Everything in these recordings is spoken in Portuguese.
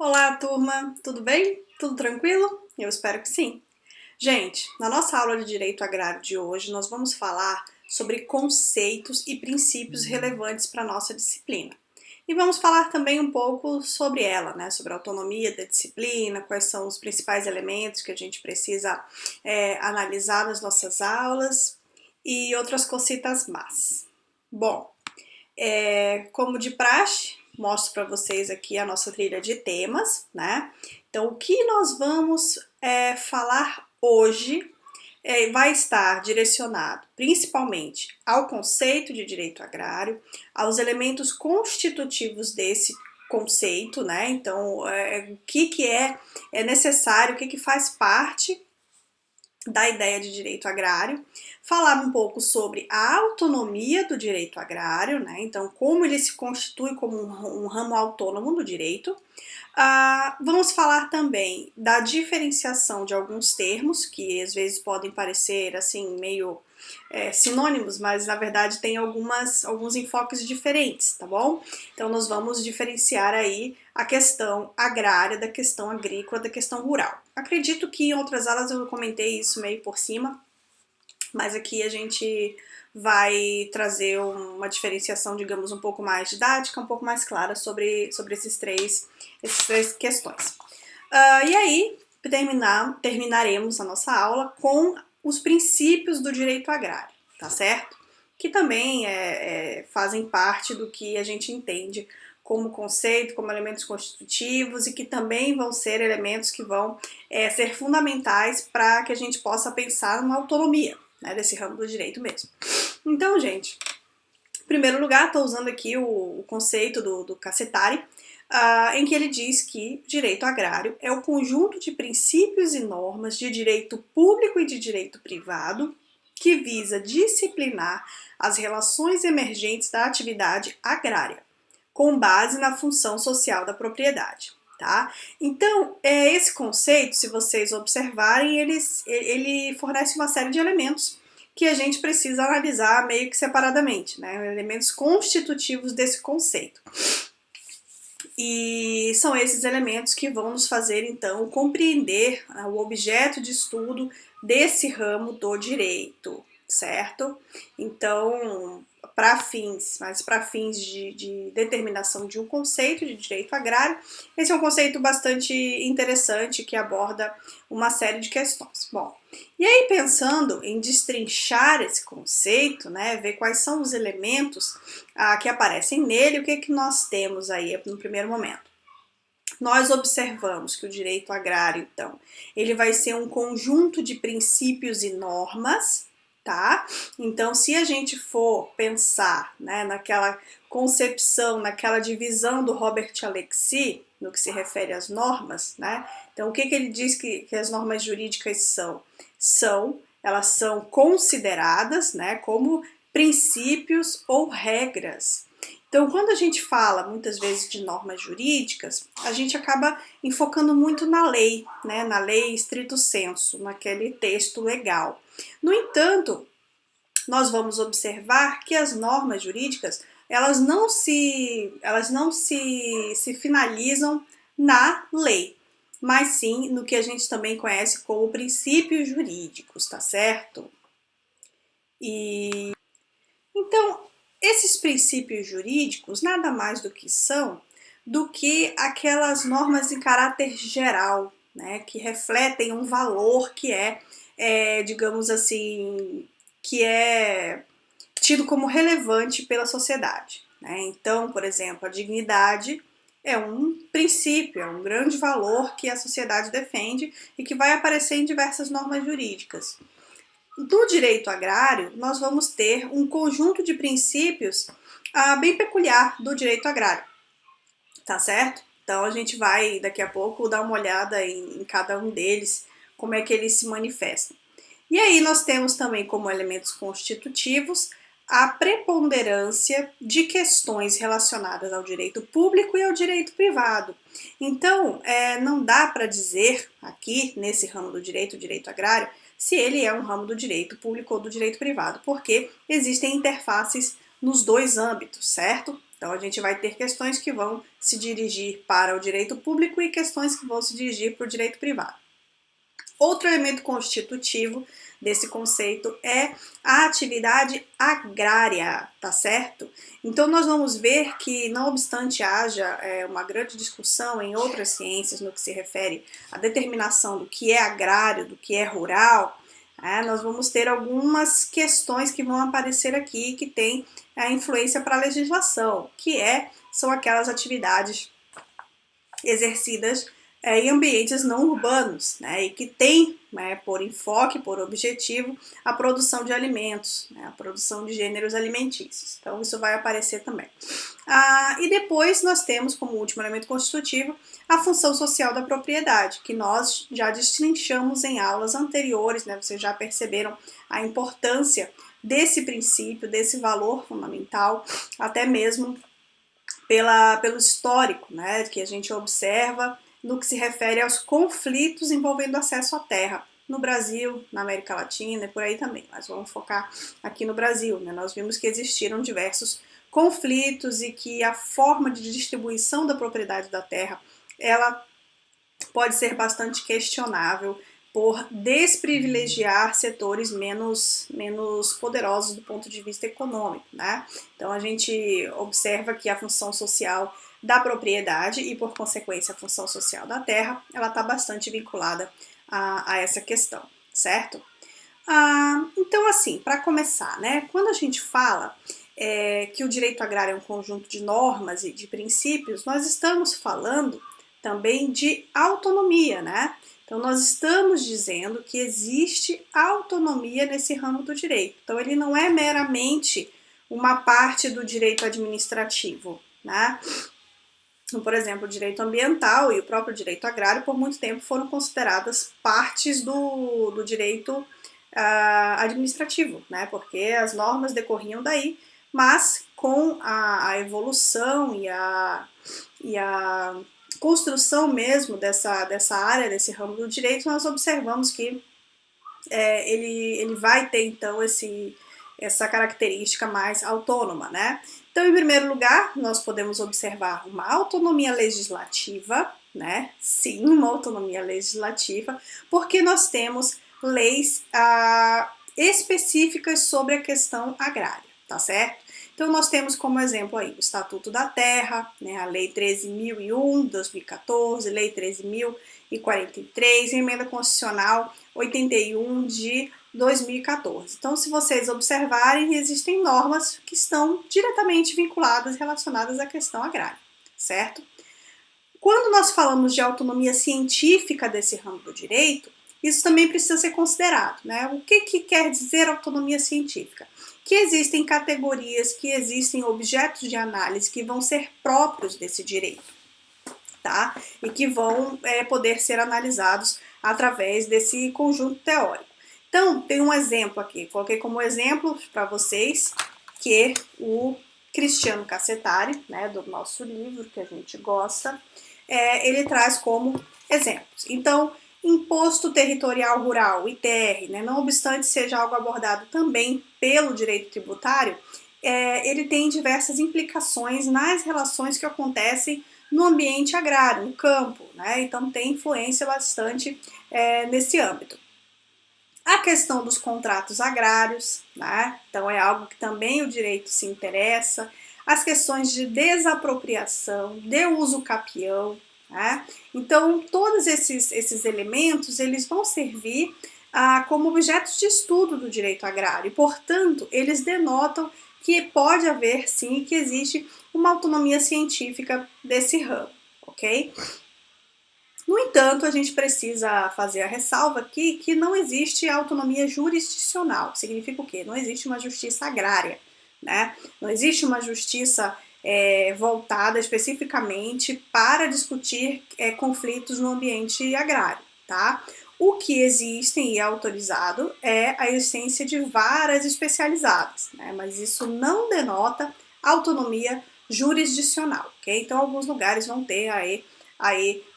Olá, turma! Tudo bem? Tudo tranquilo? Eu espero que sim. Gente, na nossa aula de Direito Agrário de hoje, nós vamos falar sobre conceitos e princípios relevantes para a nossa disciplina. E vamos falar também um pouco sobre ela, né? Sobre a autonomia da disciplina, quais são os principais elementos que a gente precisa analisar nas nossas aulas e outras cositas más. Bom, como de praxe, mostro para vocês aqui a nossa trilha de temas, né? Então, o que nós vamos falar hoje vai estar direcionado principalmente ao conceito de direito agrário, aos elementos constitutivos desse conceito, né? Então, o que é necessário, o que faz parte da ideia de direito agrário, falar um pouco sobre a autonomia do direito agrário, né? Então, como ele se constitui como um ramo autônomo do direito. Vamos falar também da diferenciação de alguns termos, que às vezes podem parecer assim meio sinônimos, mas na verdade tem alguns enfoques diferentes, tá bom? Então nós vamos diferenciar aí a questão agrária da questão agrícola, da questão rural. Acredito que em outras aulas eu comentei isso meio por cima, mas aqui a gente vai trazer uma diferenciação, digamos, um pouco mais didática, um pouco mais clara sobre essas três questões. E aí, terminaremos a nossa aula com os princípios do direito agrário, tá certo? Que também fazem parte do que a gente entende como conceito, como elementos constitutivos e que também vão ser elementos que vão ser fundamentais para que a gente possa pensar numa autonomia, né, desse ramo do direito mesmo. Então, gente, em primeiro lugar, estou usando aqui o conceito do Cassetari, em que ele diz que direito agrário é o conjunto de princípios e normas de direito público e de direito privado que visa disciplinar as relações emergentes da atividade agrária, com base na função social da propriedade. Tá? Então, esse conceito, se vocês observarem, ele fornece uma série de elementos que a gente precisa analisar meio que separadamente, né? Elementos constitutivos desse conceito. E são esses elementos que vão nos fazer, então, compreender o objeto de estudo desse ramo do direito, certo? Então, para fins de determinação de um conceito de direito agrário, esse é um conceito bastante interessante que aborda uma série de questões. Bom, e aí pensando em destrinchar esse conceito, né, ver quais são os elementos que aparecem nele, o que nós temos aí no primeiro momento? Nós observamos que o direito agrário, então, ele vai ser um conjunto de princípios e normas, tá? Então, se a gente for pensar, né, naquela concepção, naquela divisão do Robert Alexy, no que se refere às normas, né? Então, o que ele diz que as normas jurídicas são? Elas são consideradas, né, como princípios ou regras. Então, quando a gente fala muitas vezes de normas jurídicas, a gente acaba enfocando muito na lei, né, na lei stricto sensu, naquele texto legal. No entanto, nós vamos observar que as normas jurídicas, elas não se finalizam na lei, mas sim no que a gente também conhece como princípios jurídicos, tá certo? Então, esses princípios jurídicos nada mais do que aquelas normas em caráter geral, né, que refletem um valor que digamos assim, que é tido como relevante pela sociedade, né? Então, por exemplo, a dignidade é um princípio, é um grande valor que a sociedade defende e que vai aparecer em diversas normas jurídicas. Do direito agrário, nós vamos ter um conjunto de princípios bem peculiar do direito agrário, tá certo? Então a gente vai daqui a pouco dar uma olhada em cada um deles, como é que eles se manifestam. E aí nós temos também como elementos constitutivos a preponderância de questões relacionadas ao direito público e ao direito privado. Então, não dá para dizer aqui, nesse ramo do direito agrário, se ele é um ramo do direito público ou do direito privado, porque existem interfaces nos dois âmbitos, certo? Então a gente vai ter questões que vão se dirigir para o direito público e questões que vão se dirigir para o direito privado. Outro elemento constitutivo desse conceito é a atividade agrária, tá certo? Então nós vamos ver que, não obstante haja uma grande discussão em outras ciências no que se refere à determinação do que é agrário, do que é rural, nós vamos ter algumas questões que vão aparecer aqui que têm a influência para a legislação, são aquelas atividades exercidas em ambientes não urbanos, né, e que tem, por enfoque, por objetivo, a produção de alimentos, a produção de gêneros alimentícios. Então isso vai aparecer também. E depois nós temos, como último elemento constitutivo, a função social da propriedade, que nós já destrinchamos em aulas anteriores, né, vocês já perceberam a importância desse princípio, desse valor fundamental, até mesmo pelo histórico, né, que a gente observa no que se refere aos conflitos envolvendo acesso à terra no Brasil, na América Latina e por aí também, mas vamos focar aqui no Brasil, né? Nós vimos que existiram diversos conflitos e que a forma de distribuição da propriedade da terra, ela pode ser bastante questionável por desprivilegiar setores menos poderosos do ponto de vista econômico, né? Então a gente observa que a função social da propriedade e, por consequência, a função social da terra, ela está bastante vinculada a essa questão, certo? Então, assim, para começar, né? Quando a gente fala que o direito agrário é um conjunto de normas e de princípios, nós estamos falando também de autonomia, né? Então, nós estamos dizendo que existe autonomia nesse ramo do direito. Então, ele não é meramente uma parte do direito administrativo, né? Então, por exemplo, o direito ambiental e o próprio direito agrário, por muito tempo, foram consideradas partes do direito administrativo, né? Porque as normas decorriam daí, mas com a evolução e a construção mesmo dessa área, desse ramo do direito, nós observamos que ele vai ter, então, essa característica mais autônoma, né? Então, em primeiro lugar, nós podemos observar uma autonomia legislativa, né? Sim, uma autonomia legislativa, porque nós temos leis específicas sobre a questão agrária, tá certo? Então, nós temos como exemplo aí o Estatuto da Terra, né, a Lei 13.001, 2014, Lei 13.043, Emenda Constitucional 81 de 2014. Então, se vocês observarem, existem normas que estão diretamente vinculadas, relacionadas à questão agrária, certo? Quando nós falamos de autonomia científica desse ramo do direito, isso também precisa ser considerado, né? O que quer dizer autonomia científica? Que existem categorias, que existem objetos de análise que vão ser próprios desse direito, tá? E que vão poder ser analisados através desse conjunto teórico. Então, tem um exemplo aqui, coloquei como exemplo para vocês, que o Cristiano Cassetari, né, do nosso livro, que a gente gosta, ele traz como exemplos. Então, Imposto Territorial Rural, ITR, né, não obstante seja algo abordado também pelo direito tributário, ele tem diversas implicações nas relações que acontecem no ambiente agrário, no campo, né, então tem influência bastante nesse âmbito. A questão dos contratos agrários, né, então é algo que também o direito se interessa, as questões de desapropriação, de uso capião, né? Então, todos esses elementos, eles vão servir como objetos de estudo do direito agrário, e, portanto, eles denotam que pode haver, sim, que existe uma autonomia científica desse ramo, ok? No entanto, a gente precisa fazer a ressalva aqui que não existe autonomia jurisdicional. Significa o quê? Não existe uma justiça agrária, né? Não existe uma justiça voltada especificamente para discutir conflitos no ambiente agrário, tá? O que existem e é autorizado é a existência de varas especializadas, né? Mas isso não denota autonomia jurisdicional, ok? Então, alguns lugares vão ter aí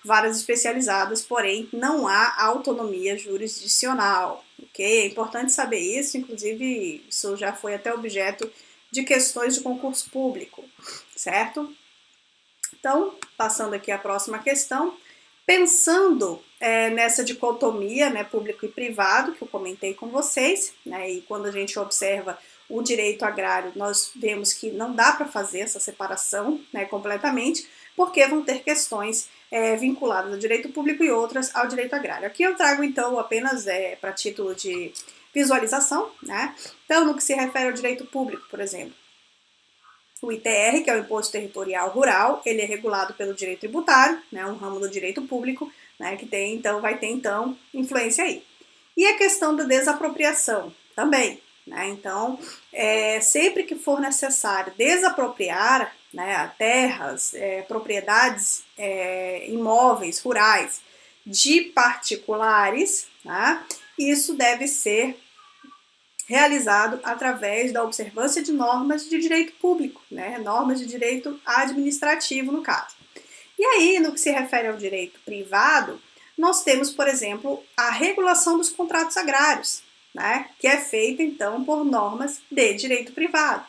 varas especializadas, porém não há autonomia jurisdicional, ok? É importante saber isso, inclusive isso já foi até objeto de questões de concurso público, certo? Então, passando aqui à próxima questão, pensando nessa dicotomia, né, público e privado, que eu comentei com vocês, né, e quando a gente observa o direito agrário, nós vemos que não dá para fazer essa separação, né, completamente, porque vão ter questões vinculadas ao direito público e outras ao direito agrário. Aqui eu trago, então, apenas para título de visualização, né? Então, no que se refere ao direito público, por exemplo, o ITR, que é o Imposto Territorial Rural, ele é regulado pelo direito tributário, né, um ramo do direito público, né, que tem, então, vai ter, então, influência aí. E a questão da desapropriação também, né, então, sempre que for necessário desapropriar, né, terras, propriedades, imóveis rurais de particulares, né, isso deve ser realizado através da observância de normas de direito público, né, normas de direito administrativo, no caso. E aí, no que se refere ao direito privado, nós temos, por exemplo, a regulação dos contratos agrários, né, que é feita, então, por normas de direito privado.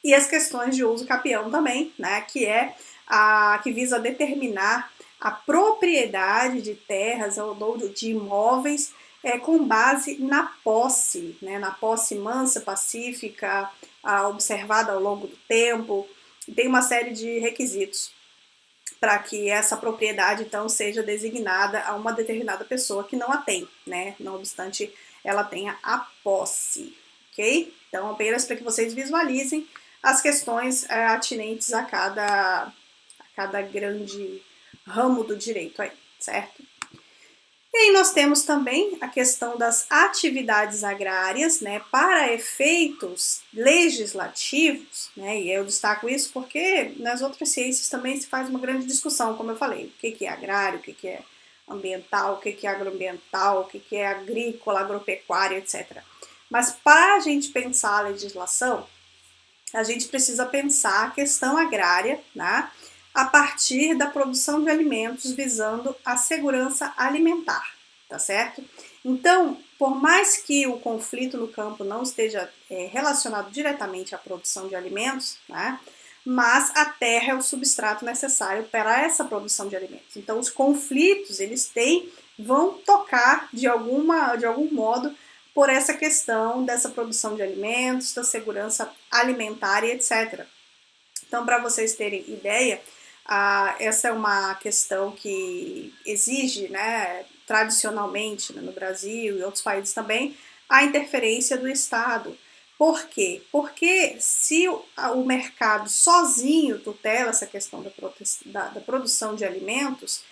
E as questões de uso capião também, né, que visa determinar a propriedade de terras ou de imóveis com base na posse, né, na posse mansa, pacífica, observada ao longo do tempo. Tem uma série de requisitos para que essa propriedade, então, seja designada a uma determinada pessoa que não a tem, né, não obstante ela tenha a posse, ok? Então, apenas para que vocês visualizem as questões atinentes a cada grande ramo do direito aí, certo? E aí nós temos também a questão das atividades agrárias, né, para efeitos legislativos, né, e eu destaco isso porque nas outras ciências também se faz uma grande discussão, como eu falei, o que é agrário, o que é ambiental, o que é agroambiental, o que é agrícola, agropecuária, etc. Mas para a gente pensar a legislação, a gente precisa pensar a questão agrária, né, a partir da produção de alimentos visando a segurança alimentar, tá certo? Então, por mais que o conflito no campo não esteja relacionado diretamente à produção de alimentos, né, mas a terra é o substrato necessário para essa produção de alimentos. Então, os conflitos, vão tocar de algum modo por essa questão dessa produção de alimentos, da segurança alimentar e etc. Então, para vocês terem ideia, essa é uma questão que exige, né, tradicionalmente, né, no Brasil e outros países também, a interferência do Estado. Por quê? Porque se o mercado sozinho tutela essa questão da produção de alimentos,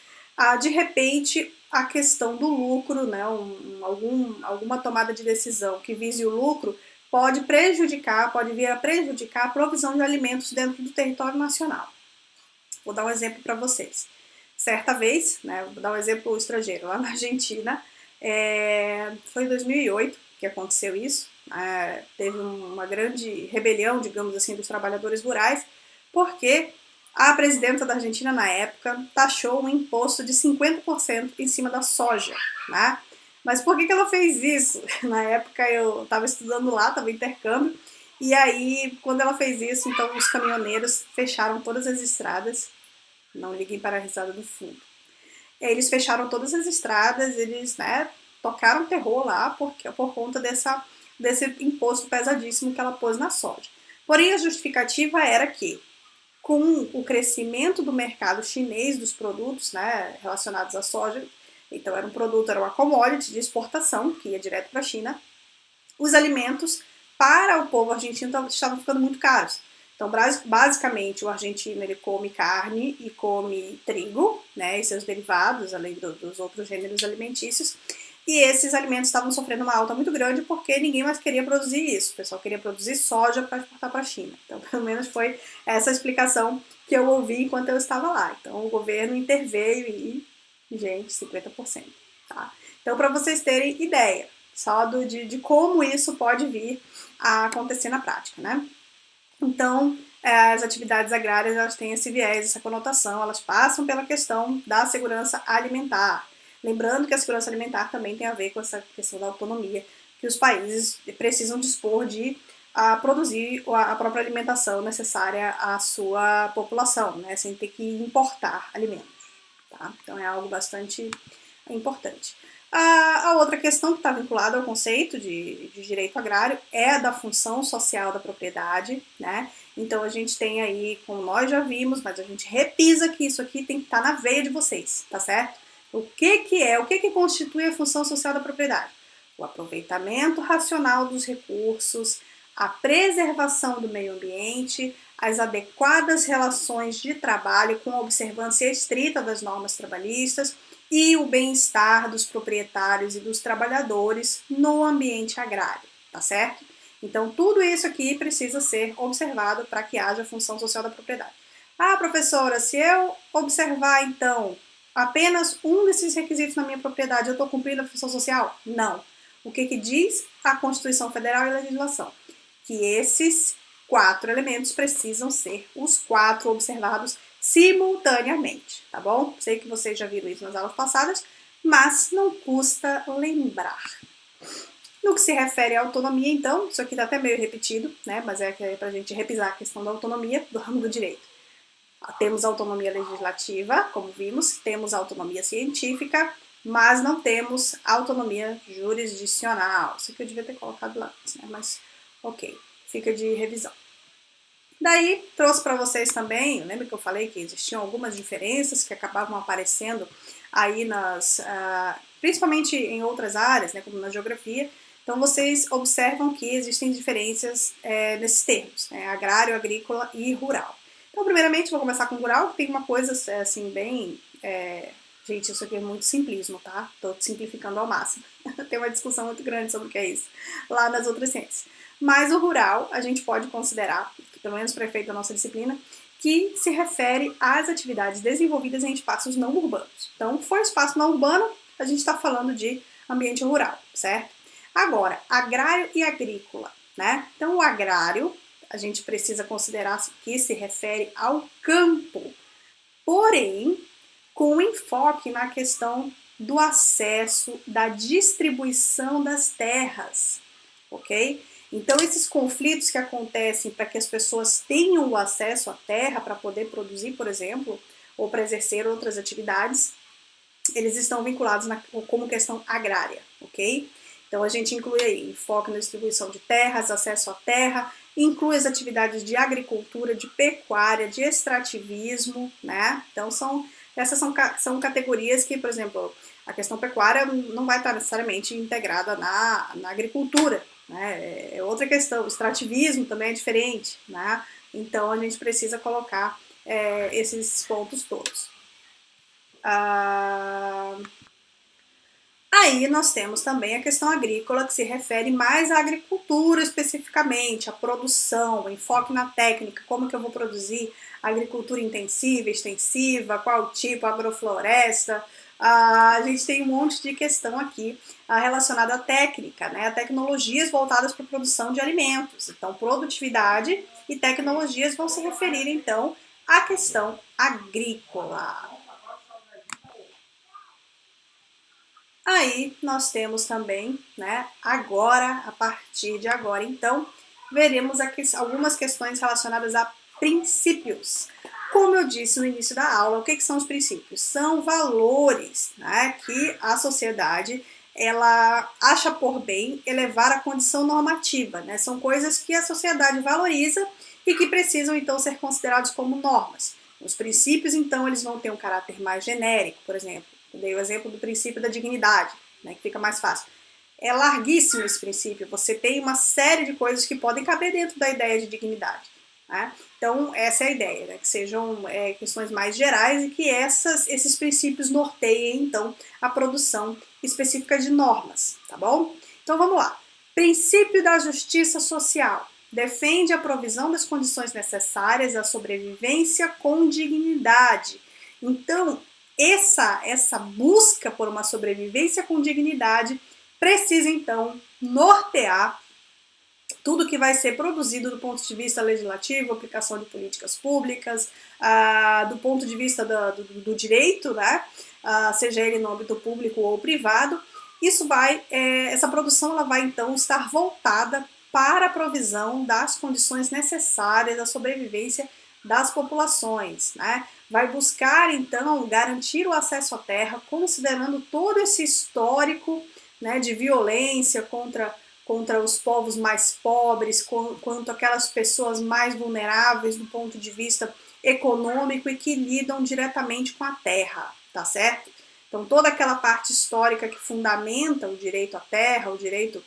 de repente a questão do lucro, né, alguma tomada de decisão que vise o lucro, pode vir a prejudicar a provisão de alimentos dentro do território nacional. Vou dar um exemplo para vocês. Certa vez, né, vou dar um exemplo estrangeiro, lá na Argentina, foi em 2008 que aconteceu isso, teve uma grande rebelião, digamos assim, dos trabalhadores rurais, porque a presidenta da Argentina, na época, taxou um imposto de 50% em cima da soja, né? Mas por que ela fez isso? Na época eu estava estudando lá, estava em intercâmbio, e aí, quando ela fez isso, então os caminhoneiros fecharam todas as estradas. Não liguem para a risada do fundo. Eles fecharam todas as estradas, eles, né, tocaram terror lá por conta desse imposto pesadíssimo que ela pôs na soja. Porém, a justificativa era que, com o crescimento do mercado chinês dos produtos, né, relacionados à soja, então era uma commodity de exportação que ia direto para a China, os alimentos para o povo argentino estavam ficando muito caros. Então, basicamente, o argentino ele come carne e come trigo, né, e seus derivados, além dos outros gêneros alimentícios, e esses alimentos estavam sofrendo uma alta muito grande porque ninguém mais queria produzir isso. O pessoal queria produzir soja para exportar para a China. Então, pelo menos foi essa a explicação que eu ouvi enquanto eu estava lá. Então, o governo interveio e, gente, 50%. Tá? Então, para vocês terem ideia só de como isso pode vir a acontecer na prática, né? Então, as atividades agrárias elas têm esse viés, essa conotação, elas passam pela questão da segurança alimentar. Lembrando que a segurança alimentar também tem a ver com essa questão da autonomia, que os países precisam dispor de a produzir a própria alimentação necessária à sua população, né, sem ter que importar alimentos. Tá? Então é algo bastante importante. A outra questão que está vinculada ao conceito de direito agrário é a da função social da propriedade, né? Então a gente tem aí, como nós já vimos, mas a gente repisa que isso aqui tem que estar na veia de vocês, tá certo? O que que constitui a função social da propriedade? O aproveitamento racional dos recursos, a preservação do meio ambiente, as adequadas relações de trabalho com a observância estrita das normas trabalhistas e o bem-estar dos proprietários e dos trabalhadores no ambiente agrário, tá certo? Então, tudo isso aqui precisa ser observado para que haja função social da propriedade. Ah, professora, se eu observar, então, apenas um desses requisitos na minha propriedade, eu estou cumprindo a função social? Não. O que diz a Constituição Federal e a legislação? Que esses 4 elementos precisam ser os 4 observados simultaneamente, tá bom? Sei que vocês já viram isso nas aulas passadas, mas não custa lembrar. No que se refere à autonomia, então, isso aqui tá até meio repetido, né? Mas é pra gente repisar a questão da autonomia do ramo do direito. Temos autonomia legislativa, como vimos, temos autonomia científica, mas não temos autonomia jurisdicional. Isso aqui eu devia ter colocado lá antes, né? Mas ok, fica de revisão. Daí, trouxe para vocês também, lembra que eu falei que existiam algumas diferenças que acabavam aparecendo aí principalmente em outras áreas, né, como na geografia. Então, vocês observam que existem diferenças nesses termos, né, agrário, agrícola e rural. Então, primeiramente, vou começar com rural, que tem uma coisa, assim, bem... gente, isso aqui é muito simplismo, tá? Tô simplificando ao máximo. Tem uma discussão muito grande sobre o que é isso, lá nas outras ciências. Mas o rural, a gente pode considerar, pelo menos para efeito da nossa disciplina, que se refere às atividades desenvolvidas em espaços não urbanos. Então, for espaço não urbano, a gente está falando de ambiente rural, certo? Agora, agrário e agrícola, né? Então, o agrário, a gente precisa considerar que se refere ao campo, porém, com enfoque na questão do acesso, da distribuição das terras, ok? Então, esses conflitos que acontecem para que as pessoas tenham o acesso à terra para poder produzir, por exemplo, ou para exercer outras atividades, eles estão vinculados como questão agrária, ok? Então, a gente inclui aí enfoque na distribuição de terras, acesso à terra, inclui as atividades de agricultura, de pecuária, de extrativismo, né? Então, essas são categorias que, por exemplo, a questão pecuária não vai estar necessariamente integrada na agricultura, né? É outra questão. O extrativismo também é diferente, né? Então, a gente precisa colocar esses pontos todos. Aí nós temos também a questão agrícola, que se refere mais à agricultura especificamente, à produção, enfoque na técnica, como que eu vou produzir, agricultura intensiva, extensiva, qual tipo, agrofloresta. A gente tem um monte de questão aqui relacionada à técnica, né, a tecnologias voltadas para a produção de alimentos. Então, produtividade e tecnologias vão se referir, então, à questão agrícola. Aí nós temos também, né, agora, a partir de agora, então, veremos aqui algumas questões relacionadas a princípios. Como eu disse no início da aula, o que são os princípios? São valores, né, que a sociedade ela acha por bem elevar à condição normativa, né? São coisas que a sociedade valoriza e que precisam, então, ser considerados como normas. Os princípios, então, eles vão ter um caráter mais genérico, por exemplo. Eu dei o exemplo do princípio da dignidade, né, que fica mais fácil. É larguíssimo esse princípio, você tem uma série de coisas que podem caber dentro da ideia de dignidade. Né? Então, essa é a ideia, né, que sejam questões mais gerais e que esses princípios norteiem, então, a produção específica de normas, tá bom? Então, vamos lá. Princípio da justiça social. Defende a provisão das condições necessárias à sobrevivência com dignidade. Então, essa busca por uma sobrevivência com dignidade precisa, então, nortear tudo que vai ser produzido do ponto de vista legislativo, aplicação de políticas públicas, do ponto de vista do direito, né? Seja ele no âmbito público ou privado. Essa produção ela vai, então, estar voltada para a provisão das condições necessárias à sobrevivência das populações, né? Vai buscar, então, garantir o acesso à terra, considerando todo esse histórico, né, de violência contra os povos mais pobres, quanto aquelas pessoas mais vulneráveis do ponto de vista econômico e que lidam diretamente com a terra, tá certo? Então, toda aquela parte histórica que fundamenta o direito à terra, o direito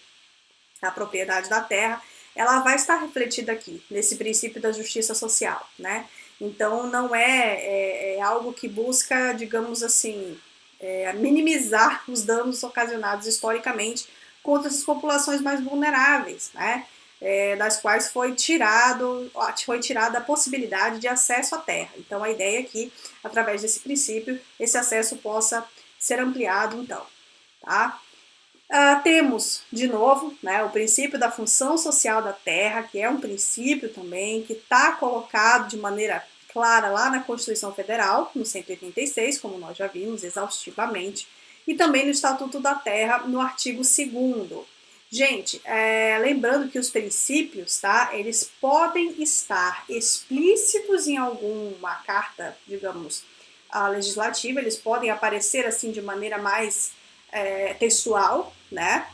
à propriedade da terra, ela vai estar refletida aqui, nesse princípio da justiça social, né? Então, não é algo que busca, digamos assim, minimizar os danos ocasionados historicamente contra essas populações mais vulneráveis, né? Das quais foi tirada a possibilidade de acesso à terra. Então, a ideia é que, através desse princípio, esse acesso possa ser ampliado, então, tá? Temos, de novo, né, o princípio da função social da terra, que é um princípio também que está colocado de maneira clara lá na Constituição Federal, no 186, como nós já vimos exaustivamente, e também no Estatuto da Terra, no artigo 2º. Gente, lembrando que os princípios, tá, eles podem estar explícitos em alguma carta, digamos, legislativa, eles podem aparecer assim de maneira mais textual, né?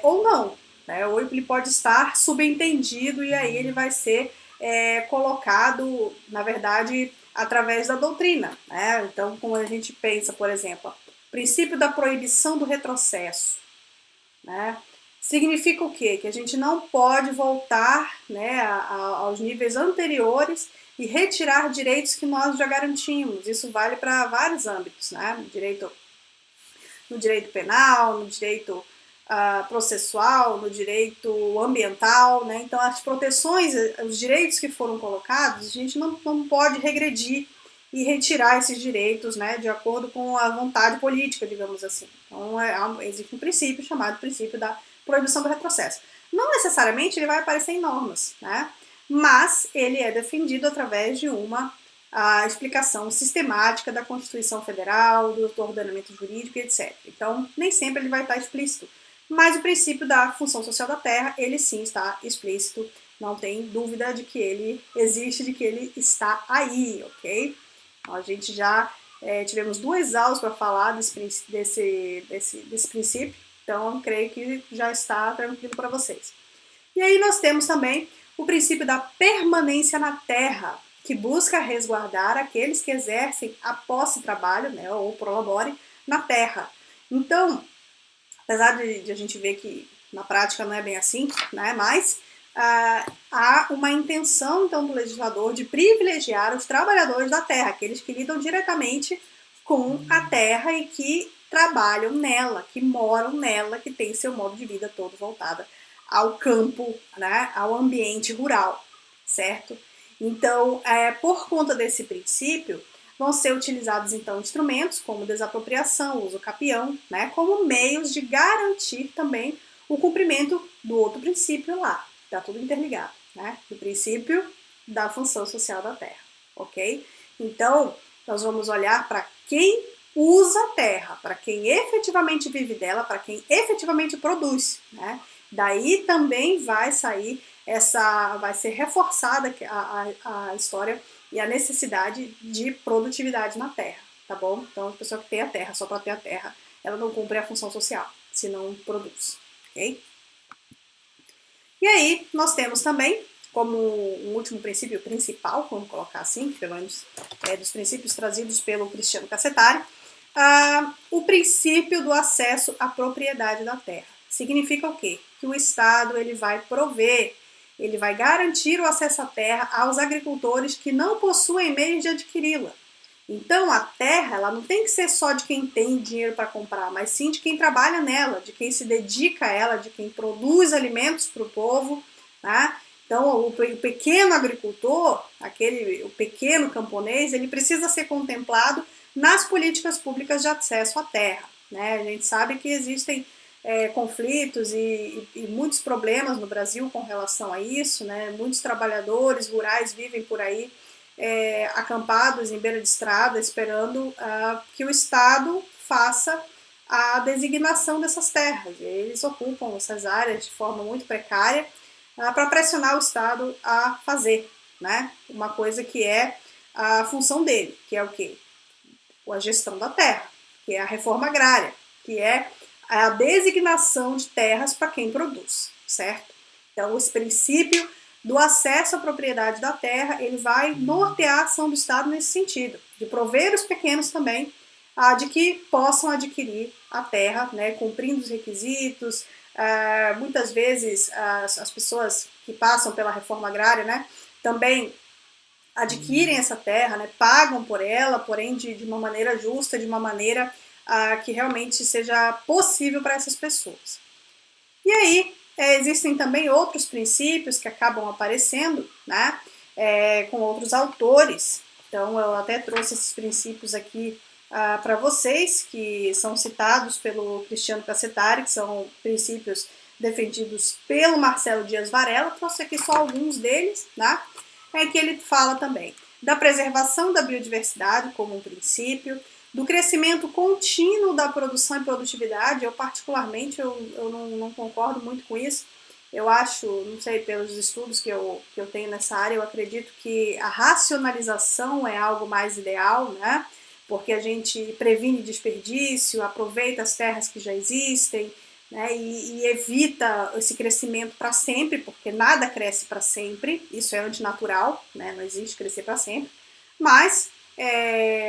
Ou não, né? Ou ele pode estar subentendido e aí ele vai ser colocado, na verdade, através da doutrina, né? Então, como a gente pensa, por exemplo, o princípio da proibição do retrocesso, né? Significa o quê? Que a gente não pode voltar, né, aos níveis anteriores e retirar direitos que nós já garantimos. Isso vale para vários âmbitos, né? No direito penal, no direito processual, no direito ambiental, né? Então as proteções, os direitos que foram colocados, a gente não pode regredir e retirar esses direitos, né, de acordo com a vontade política, digamos assim. Então existe um princípio chamado princípio da proibição do retrocesso. Não necessariamente ele vai aparecer em normas, né? Mas ele é defendido através de uma explicação sistemática da Constituição Federal, do ordenamento jurídico, etc. Então, nem sempre ele vai estar explícito. Mas o princípio da função social da terra, ele sim está explícito, não tem dúvida de que ele existe, de que ele está aí, ok? Então, a gente já tivemos 2 aulas para falar desse princípio, então creio que já está tranquilo para vocês. E aí nós temos também o princípio da permanência na terra, que busca resguardar aqueles que exercem a posse de trabalho, né, ou prolabore na terra. Então, apesar de a gente ver que na prática não é bem assim, né, mas há uma intenção então do legislador de privilegiar os trabalhadores da terra, aqueles que lidam diretamente com a terra e que trabalham nela, que moram nela, que têm seu modo de vida todo voltado ao campo, né, ao ambiente rural, certo? Então, por conta desse princípio, vão ser utilizados então instrumentos como desapropriação, uso capião, né, como meios de garantir também o cumprimento do outro princípio lá. Está tudo interligado, né? O princípio da função social da terra, ok? Então, nós vamos olhar para quem usa a terra, para quem efetivamente vive dela, para quem efetivamente produz, né? Daí também vai sair vai ser reforçada a história e a necessidade de produtividade na terra, tá bom? Então, a pessoa que tem a terra só para ter a terra, ela não cumpre a função social, se não produz, ok? E aí, nós temos também, como um último princípio principal, vamos colocar assim, pelo menos dos princípios trazidos pelo Cristiano Cassetari, o princípio do acesso à propriedade da terra. Significa o quê? Que o Estado ele vai prover, ele vai garantir o acesso à terra aos agricultores que não possuem meios de adquiri-la. Então a terra ela não tem que ser só de quem tem dinheiro para comprar, mas sim de quem trabalha nela, de quem se dedica a ela, de quem produz alimentos para o povo, né? Então o pequeno agricultor, o pequeno camponês, ele precisa ser contemplado nas políticas públicas de acesso à terra, né? A gente sabe que existem conflitos e muitos problemas no Brasil com relação a isso, né? Muitos trabalhadores rurais vivem por aí acampados em beira de estrada, esperando que o Estado faça a designação dessas terras. Eles ocupam essas áreas de forma muito precária para pressionar o Estado a fazer, né? Uma coisa que é a função dele, que é o quê? A gestão da terra, que é a reforma agrária, que é a designação de terras para quem produz, certo? Então, esse princípio do acesso à propriedade da terra, ele vai nortear a ação do Estado nesse sentido, de prover os pequenos também de que possam adquirir a terra, né, cumprindo os requisitos. Muitas vezes as pessoas que passam pela reforma agrária, né, também adquirem essa terra, né, pagam por ela, porém de uma maneira justa, de uma maneira que realmente seja possível para essas pessoas. E aí, existem também outros princípios que acabam aparecendo, né, com outros autores. Então, eu até trouxe esses princípios aqui para vocês, que são citados pelo Cristiano Cassetari, que são princípios defendidos pelo Marcelo Dias Varela. Trouxe aqui só alguns deles, né, que ele fala também da preservação da biodiversidade como um princípio, do crescimento contínuo da produção e produtividade. Eu particularmente eu não concordo muito com isso. Eu acho, não sei, pelos estudos que eu tenho nessa área, eu acredito que a racionalização é algo mais ideal, né? Porque a gente previne desperdício, aproveita as terras que já existem, né? E evita esse crescimento para sempre, porque nada cresce para sempre, isso é antinatural, né? Não existe crescer para sempre, mas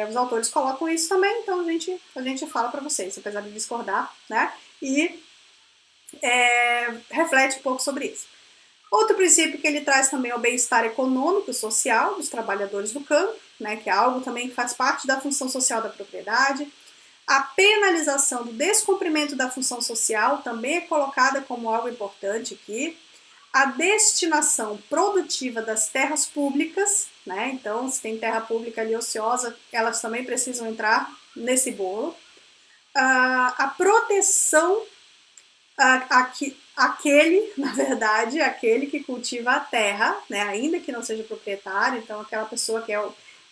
os autores colocam isso também, então a gente fala para vocês, apesar de discordar, né? E reflete um pouco sobre isso. Outro princípio que ele traz também é o bem-estar econômico e social dos trabalhadores do campo, né, que é algo também que faz parte da função social da propriedade. A penalização do descumprimento da função social também é colocada como algo importante aqui. A destinação produtiva das terras públicas, né? Então, se tem terra pública ali ociosa, elas também precisam entrar nesse bolo. A proteção na verdade, aquele que cultiva a terra, né, ainda que não seja proprietário, então aquela pessoa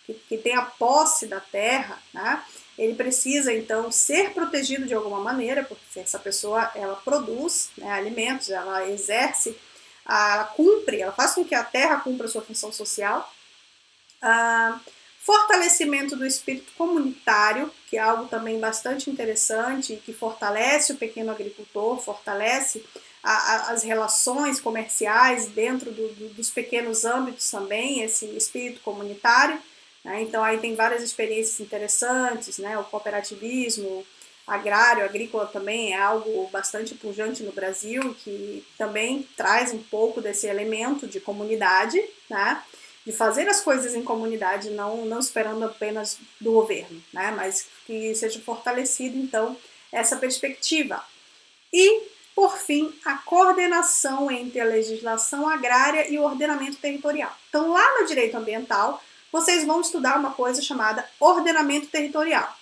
que tem a posse da terra, né, ele precisa então ser protegido de alguma maneira, porque essa pessoa ela produz, né, alimentos, ela exerce, ela cumpre, ela faz com que a terra cumpra a sua função social. Fortalecimento do espírito comunitário, que é algo também bastante interessante, que fortalece o pequeno agricultor, fortalece as relações comerciais dentro dos pequenos âmbitos também, esse espírito comunitário, né? Então aí tem várias experiências interessantes, né? O cooperativismo agrário, agrícola também é algo bastante pujante no Brasil, que também traz um pouco desse elemento de comunidade, né? De fazer as coisas em comunidade, não esperando apenas do governo, né? Mas que seja fortalecido, então, essa perspectiva. E, por fim, a coordenação entre a legislação agrária e o ordenamento territorial. Então, lá no direito ambiental, vocês vão estudar uma coisa chamada ordenamento territorial,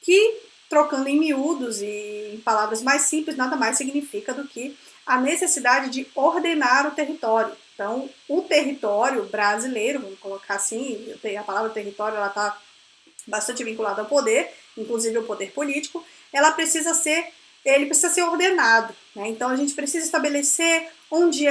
que, trocando em miúdos e em palavras mais simples, nada mais significa do que a necessidade de ordenar o território. Então, o território brasileiro, vamos colocar assim, a palavra território ela está bastante vinculada ao poder, inclusive ao poder político, ele precisa ser ordenado, né? Então a gente precisa estabelecer onde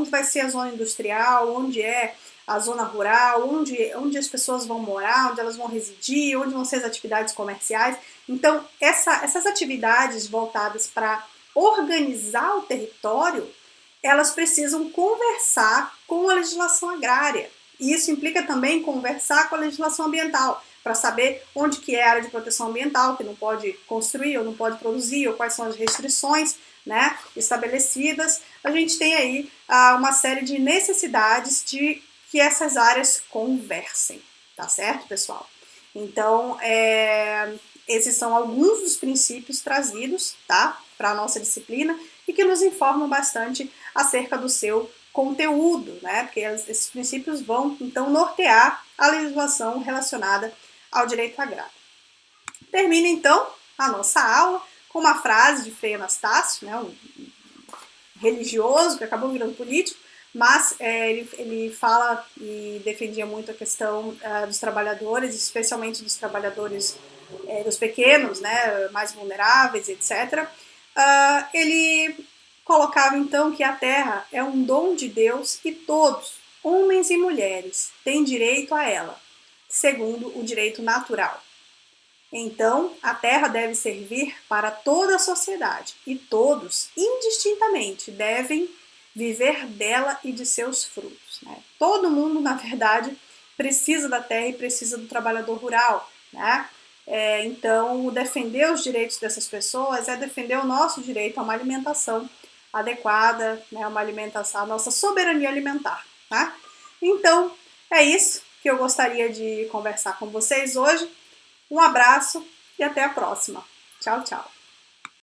vai ser a zona industrial, onde é a zona rural, onde as pessoas vão morar, onde elas vão residir, onde vão ser as atividades comerciais. Então, essas atividades voltadas para organizar o território, elas precisam conversar com a legislação agrária. E isso implica também conversar com a legislação ambiental, para saber onde que é a área de proteção ambiental, que não pode construir ou não pode produzir, ou quais são as restrições, né, estabelecidas. A gente tem aí uma série de necessidades de que essas áreas conversem, tá certo, pessoal? Então, esses são alguns dos princípios trazidos, tá, para a nossa disciplina e que nos informam bastante acerca do seu conteúdo, né, porque esses princípios vão, então, nortear a legislação relacionada ao direito agrário. Termina, então, a nossa aula com uma frase de Frei Anastácio, né, um religioso que acabou virando político, mas ele fala e defendia muito a questão dos trabalhadores, especialmente dos trabalhadores dos pequenos, né, mais vulneráveis, etc. Ele colocava então que a terra é um dom de Deus e todos, homens e mulheres, têm direito a ela, segundo o direito natural. Então, a terra deve servir para toda a sociedade e todos, indistintamente, devem viver dela e de seus frutos. Né? Todo mundo, na verdade, precisa da terra e precisa do trabalhador rural. Né? Então, defender os direitos dessas pessoas é defender o nosso direito a uma alimentação adequada, né? Uma alimentação, a nossa soberania alimentar. Tá? Então, é isso que eu gostaria de conversar com vocês hoje. Um abraço e até a próxima. Tchau, tchau.